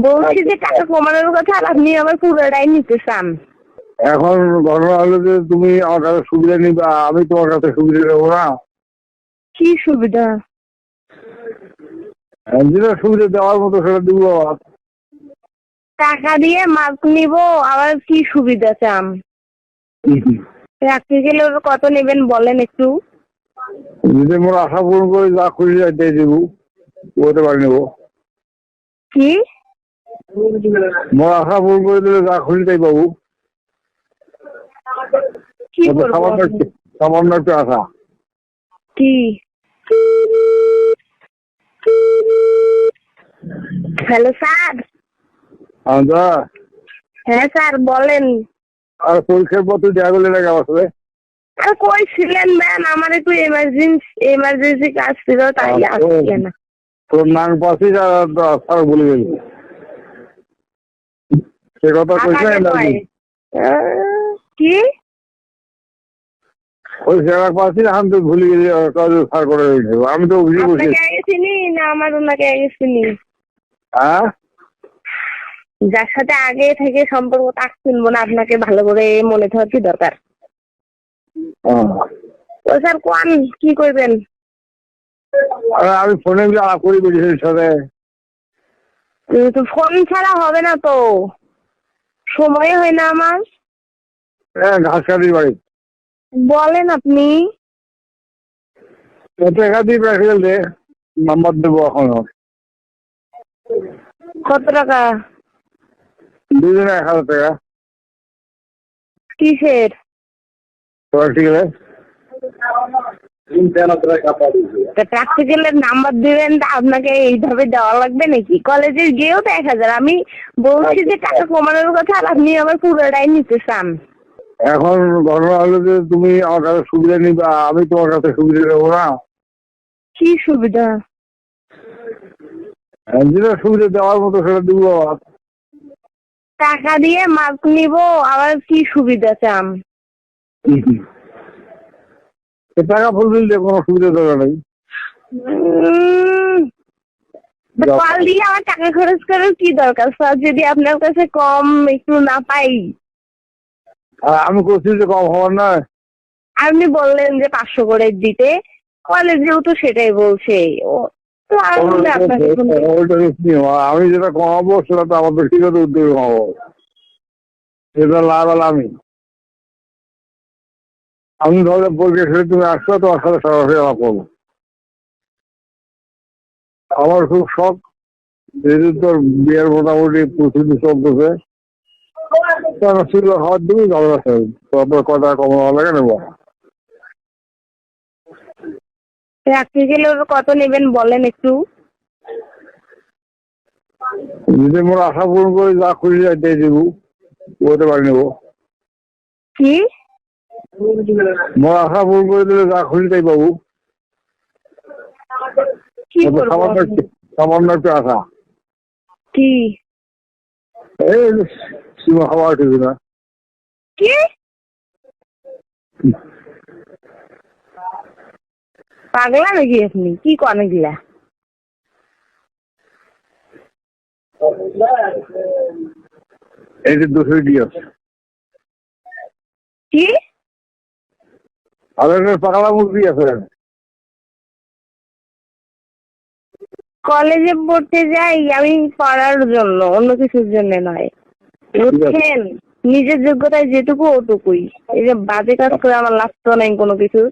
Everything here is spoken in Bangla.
বলছি যে টাকা কমানোর কথা, আর আপনি আবার পুরোটাই নিতে চান। এখন ঘটনা হলো যে তুমি আমার কাছে সুবিধা নিবা, আমি তোমার কাছে সুবিধা নেবো না। কি সুবিধা? যেটা সুবিধা দেওয়ার মতো সেটা দিব। টাকা দিয়ে মাছ নিব, আবার কি সুবিধা চান? রাখতে গেলে কত নেবেন বলেন একটু। যদি মোর আশা পূরণ করে যা খুশি দিয়ে দিব, ওতে পারি নেবো। কি মোর আশা পূরণ করে দিলে যা খুশি তাই পাবো। কি করবো? সামান্য একটু আশা। কি? Hello sir. হ্যাঁ স্যার বলেন। আর পরীক্ষার পত্র দেওয়া গেলে না আসলে। আর কই ছিলেন ম্যাম? আমার একটু এমার্জেন্সি কাজ ছিল, তাই আসছি না। তোর নাম পাচ্ছিস আর বলে গেলি সে কথা কইস না। কি ওই সেবা পাচ্ছি আমি তো ভুলে গেছি, সার করে আমি তো বুঝে বসি। আপনাকে আগে চিনি না আমার ওনাকে আগে চিনি? হ্যাঁ, যার সাথে আগে থেকে সম্পর্ক তাকে চিনবো না, আপনাকে ভালো করে মনে থাকার কি দরকার? ও স্যার কোন কি করবেন? আমি ফোনে আলাপ করি বেরিয়েছি সাথে। তো ফোন ছাড়া হবে না তো, সময় হয় না আমার। হ্যাঁ, ঘাস কাটির বাড়ি। বলেন আপনি। টাকা দিয়ে রেখে দে, নাম্বার দেবো এখন। কত টাকা? দুজনে 1000 টাকা। কিসের? ঠিক আছে, প্র্যাকটিক্যালের নাম্বার দিবেন, আপনাকে এইভাবে দেওয়া লাগবে নাকি? কলেজে গিয়েও তো 1000। আমি বলছি যে টাকা কমানোর কথা, আর আপনি আবার পুরোটাই নিতে চান। এখন ঘটনা হলো যে তুমি আমার কাছে সুবিধা নিবা, আমি তোমার কাছে সুবিধা নেবো না। কি সুবিধা? যেটা সুবিধা দেওয়ার মতো সেটা দিব। টাকা দিয়ে মাছ নিব, আবার কি সুবিধা চান? টাকা ফুলফিল দিয়ে কোনো সুবিধা দরকার নেই। কল দিয়ে আমার টাকা খরচ করার কি দরকার স্যার, যদি আপনার কাছে কম একটু না পাই? আমি করছি যে কম হওয়ার নয়। আপনি বললেন যে 500 করে দিতে, কলেজেও তো সেটাই বলছে। আমি যেটা কমাবো সেটা তো আমার ব্যক্তিগত উদ্যোগে কমাবো, সেটা লাভ আমি ধরলে পরীক্ষা শেষে তুমি আসছো, তোমার সাথে সরাসরি আমার করবো। আমার খুব শখ, যেহেতু তোর বিয়ের মোটামুটি প্রস্তুতি চলতেছে, খাবার দিবি তারপর কটা কমানো লাগে নেবো। রাখতে গেলে কত নেবেন বলেন একটু। যদি মোর আশা পূরণ করে যা খুশি দিয়ে দিব, ওতে পারি নেবো। কি? মোর আশা পূরণ করে দিলে যা খুশি তাই পাবো। কি করবো? সামান্য একটু আশা। কি? এই সীমা খাওয়া ঠিক না। কি পাগলা নাকি আপনি? কি কনে গিলা? এই যে 200 দিয়ে কি? আর পাগলা মুরগি আছে। কলেজে পড়তে যাই আমি পড়ার জন্য, অন্য কিছুর জন্য নয়, বুঝছেন? নিজের যোগ্যতায় যেটুকু ওটুকুই। এই যে বাজে কাজ করে আমার লাভ তো নাই কোনো কিছু।